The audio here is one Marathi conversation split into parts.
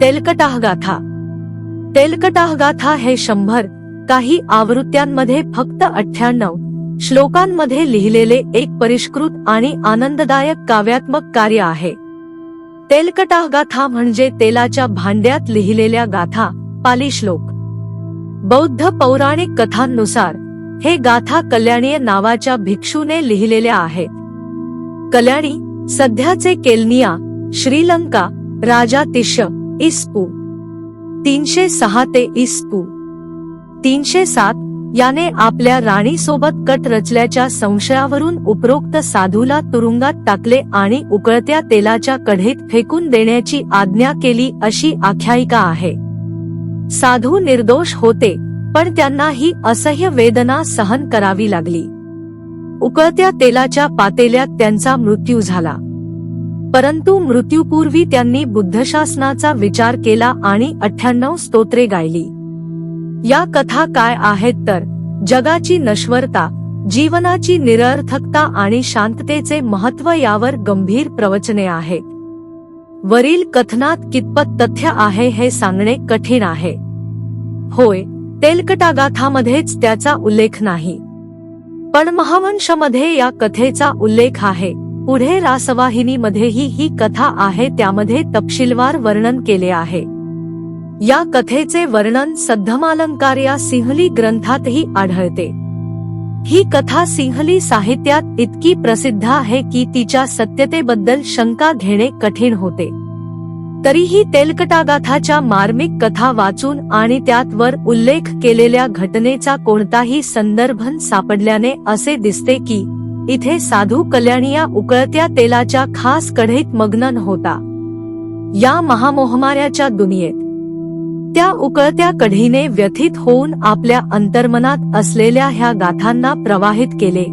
तेलकटाह गाथा. तेलकटाह गाथा हे 100 काही आवृत्त्यांमध्ये फक्त 98 श्लोकांमध्ये लिहिलेले एक परिष्कृत आणि आनंददायक काव्यात्मक कार्य आहे. तेलकटाह गाथा म्हणजे तेलाच्या भांड्यात लिहिलेल्या गाथा, पाली श्लोक. बौद्ध पौराणिक कथांनुसार हे गाथा कल्याणी नावाच्या भिक्षूने लिहिलेल्या आहेत. कल्याणी सध्याचे केल्निया, श्रीलंका, राजा तिष्य इ.स.पू. 306 ते इ.स.पू. 307 याने आपल्या राणीसोबत कट रचल्याच्या संशयावरून उपरोक्त साधूला तुरुंगात टाकले आणि उकळत्या तेलाच्या कढईत फेकून देण्याची आज्ञा केली अशी आख्यायिका आहे. साधू निर्दोष होते, पण त्यांना ही असह्य वेदना सहन करावी लागली. उकळत्या तेलाच्या पातेल्यात त्यांचा मृत्यू झाला. परंतु मृत्यूपूर्वी त्यांनी बुद्धशासनाचा विचार केला आणि 98 स्तोत्रे गायली. या कथा काय आहेत तर जगाची नश्वरता, जीवनाची निरर्थकता आणि शांततेचे महत्त्व यावर गंभीर प्रवचने आहेत. वरील कथनात कितपत तथ्य आहे हे सांगणे कठीण आहे. होय, तेलकटागाथामध्येच त्याचा उल्लेख नाही, पण महावंशमध्ये या कथेचा उल्लेख आहे. पुढे रासवाहिनीमध्येही ही कथा आहे, त्यामध्ये तपशीलवार वर्णन केले आहे. या कथेचे वर्णन सद्धमालंकार या सिंहली ग्रंथातही आढळते. ही कथा सिंहली साहित्यात इतकी प्रसिद्ध आहे की तिच्या सत्यतेबद्दल शंका घेणे कठीण होते. तरीही तेलकटागाथाच्या मार्मिक कथा वाचून आणि त्यात वर उल्लेख केलेल्या घटनेचा कोणताही संदर्भ सापडल्याने असे दिसते की इथे साधू कल्याणिया उकळत्या तेलाच्या खास कढईत मग्न होता. या महामोहमाऱ्याच्या दुनियेत त्या उकळत्या कढईने व्यथित होऊन आपल्या अंतर्मनात असलेल्या ह्या गाथांना प्रवाहित केले,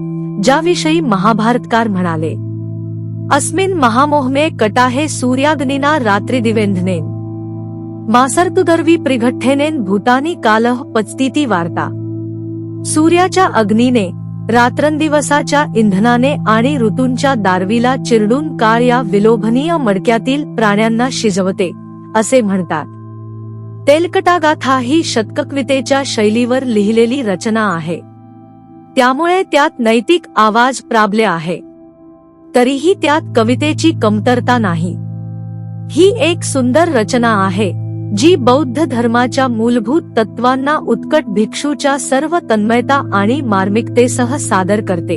ज्याविषयी महाभारतकार म्हणाले, अस्मिन् महामोहमे कटाहे सूर्याग्निना रात्री दिवेंधनेन मासर्तुदर्वी प्रिघट्ठेनेन भूतानी कालह पचतीती वार्ता. सूर्याच्या अग्नीने, रात्रंदिवसाच्या इंधनाने आणि ऋतूंच्या दारवीला चिरडून काळ या विलोभनीय मडक्यातील प्राण्यांना शिजवते, असे म्हणतात. तेलकटागाथा ही शतककवितेच्या शैलीवर लिहिलेली रचना आहे, त्यामुळे त्यात नैतिक आवाज प्राबल्य आहे. तरीही त्यात कवितेची कमतरता नाही. ही एक सुंदर रचना आहे, जी बौद्ध धर्माच्या मूलभूत तत्वांना उत्कट भिक्षूच्या सर्व तन्मयता आणि मार्मिकतेसह सादर करते.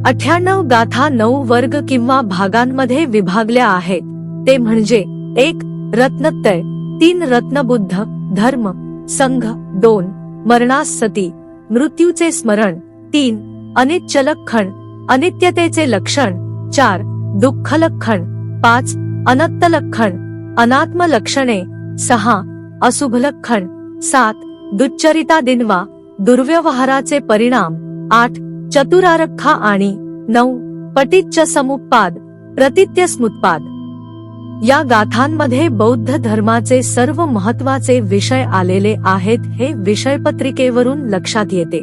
98 गाथा 9 वर्ग किंवा भागांमध्ये विभागल्या आहेत, ते म्हणजे 1. रत्नत्रय, 3. रत्नबुद्ध धर्म संघ, 2. मरणास सती, मृत्यूचे स्मरण, 3. अनित्य लक्षण, अनित्यतेचे लक्षण, 4. दुःख लक्षण, 5. अनत्त लक्षण, अनात्म लक्षणे, 6. अशुभ लक्षण, 7. दुच्चरिता दिनवा, दुर्व्यवहाराचे परिणाम, 8. चतुरारखा आणि 9. पटिच्च समुत्पाद, प्रतित्य स्मुत्पाद. या गाथांमध्ये बौद्ध धर्माचे सर्व महत्त्वाचे विषय आलेले आहेत हे विषयपत्रिकेवरून लक्षात येते.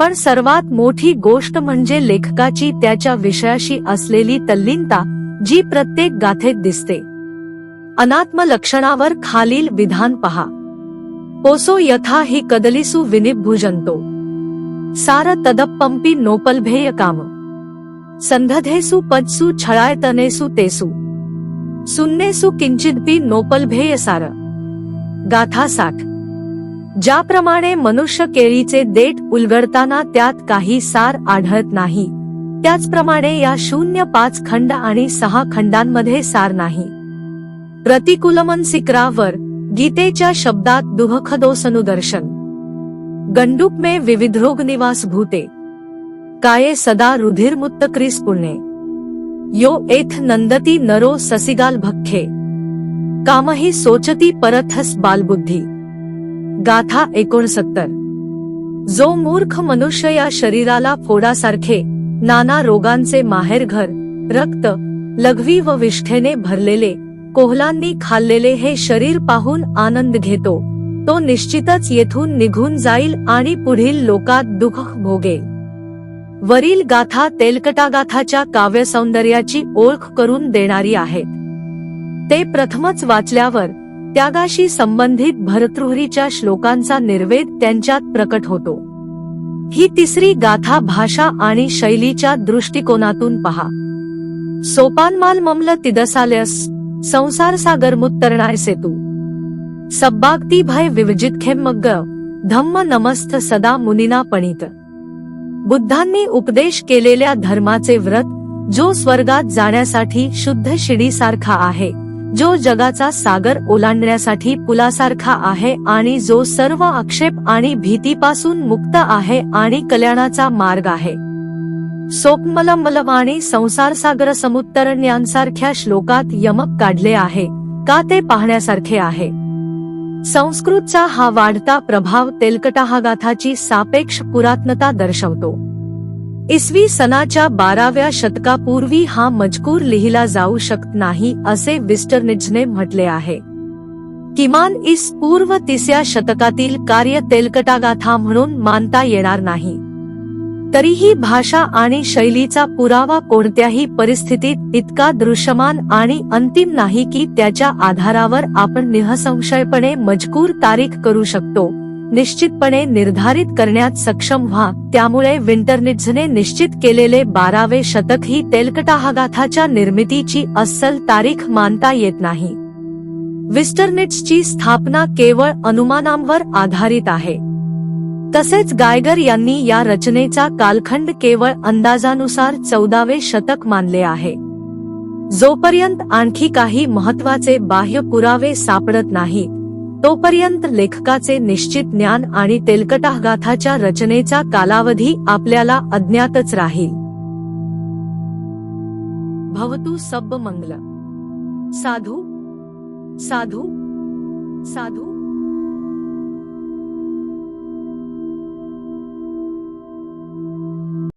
पण सर्वात मोठी गोष्ट म्हणजे लेखकाची त्याच्या विषयाशी असलेली तल्लीनता, जी प्रत्येक गाथेत दिसते. अनात्म लक्षणावर खालील विधान पहा. पोसो यथा हि कदलीसु विनिभुजंतो सार तदप्पंपी नोपलभेय काम संधधेसु पदसु छळायतनेसु तेसु सुन्नेसु किंचिदपि नोपलभेय सार. गाथा 60. ज्याप्रमाणे मनुष्य केळीचे देठ उलगडताना त्यात काही सार आढळत नाही, त्याचप्रमाणे या 0-5 खंड आणि 6 खंडांमध्ये सार नाही. प्रतिकूलमनसिकरावर गीतेच्या शब्दात दुःखदोषनुदर्शन गंडूक मे विविधरोग निवास भूते काये सदा रुधिरमुत्तक्रीस पुण्ये यो एथ नंदती नरो ससिगाल भक्खे कामही सोचती परथस बालबुद्धी. गाथा 69. जो मूर्ख मनुष्य या शरीराला फोडासारखे नाना रोगांचे माहेरघर, रक्त, लघवी व विष्ठेने भरलेले, कोहलांनी खाल्लेले हे शरीर पाहून आनंद घेतो, तो निश्चितच येथून निघून जाईल आणि पुढील लोकात दुःख भोगेल. वरील गाथा तेलकटागाथाच्या काव्यसौंदर्याची ओळख करून देणारी आहेत. ते प्रथमच वाचल्यावर त्यागाशी संबंधित भर्तृहरीच्या श्लोकांचा निर्वेद त्यांच्यात प्रकट होतो. ही तिसरी गाथा भाषा आणि शैलीच्या दृष्टिकोनातून पहा. सोपानमाल ममल तिदसालयस संसार सागर मुत्तरणाय सेतू सब्बागती भय विविजित खेमग्ग धम्म नमस्थ सदा मुनीना पणित. बुद्धांनी उपदेश केलेल्या धर्माचे व्रत जो स्वर्गात जाण्यासाठी शुद्ध शिडीसारखा आहे, जो जगाचा सागर ओलांडण्यासाठी पुलासारखा आहे आणि जो सर्व आक्षेप आणि भीतीपासून मुक्त आहे आणि कल्याणाचा मार्ग आहे. सोपमलमलम आणि संसार सागर समुत्तरण यांसारख्या श्लोकात यमक काढले आहे का ते पाहण्यासारखे आहे. संस्कृतचा हा वाढता प्रभाव तेलकटाहगाथाची सापेक्ष पुरातनता दर्शवतो. इसवी सनाच्या 12व्या शतकापूर्वी हा मजकूर लिहिला जाऊ शकत नाही असे विस्टर्निट्झने म्हटले आहे. किमान इस पूर्व 3व्या शतकातील कार्य तेलकटागाथा म्हणून मानता येणार नाही. तरीही भाषा आणि शैलीचा पुरावा कोणत्याही परिस्थितीत इतका दृश्यमान आणि अंतिम नाही की त्याच्या आधारावर आपण निःसंशयपणे मजकूर तारीख करू शकतो, निश्चितपणे निर्धारित करण्यात सक्षम व्हा. त्यामुळे विंटरनिट्झने निश्चित केलेले 12वे शतक ही तेलकटाहगाथाच्या निर्मितीची अस्सल तारीख मानता येत नाही. विस्टर्निट्झची स्थापना केवळ अनुमानांवर आधारित आहे. तसेच गायगर यांनी या रचनेचा कालखंड केवळ अंदाजानुसार 14वे शतक मानले आहे. जोपर्यंत आणखी काही महत्त्वाचे बाह्य पुरावे सापडत नाही तोपर्यंत लेखकाचे निश्चित ज्ञान आणि तेलकटाहगाथाच्या रचनेचा कालावधी आपल्याला अज्ञातच राहील. भवतु सब्ब मंगल. साधू साधू साधू.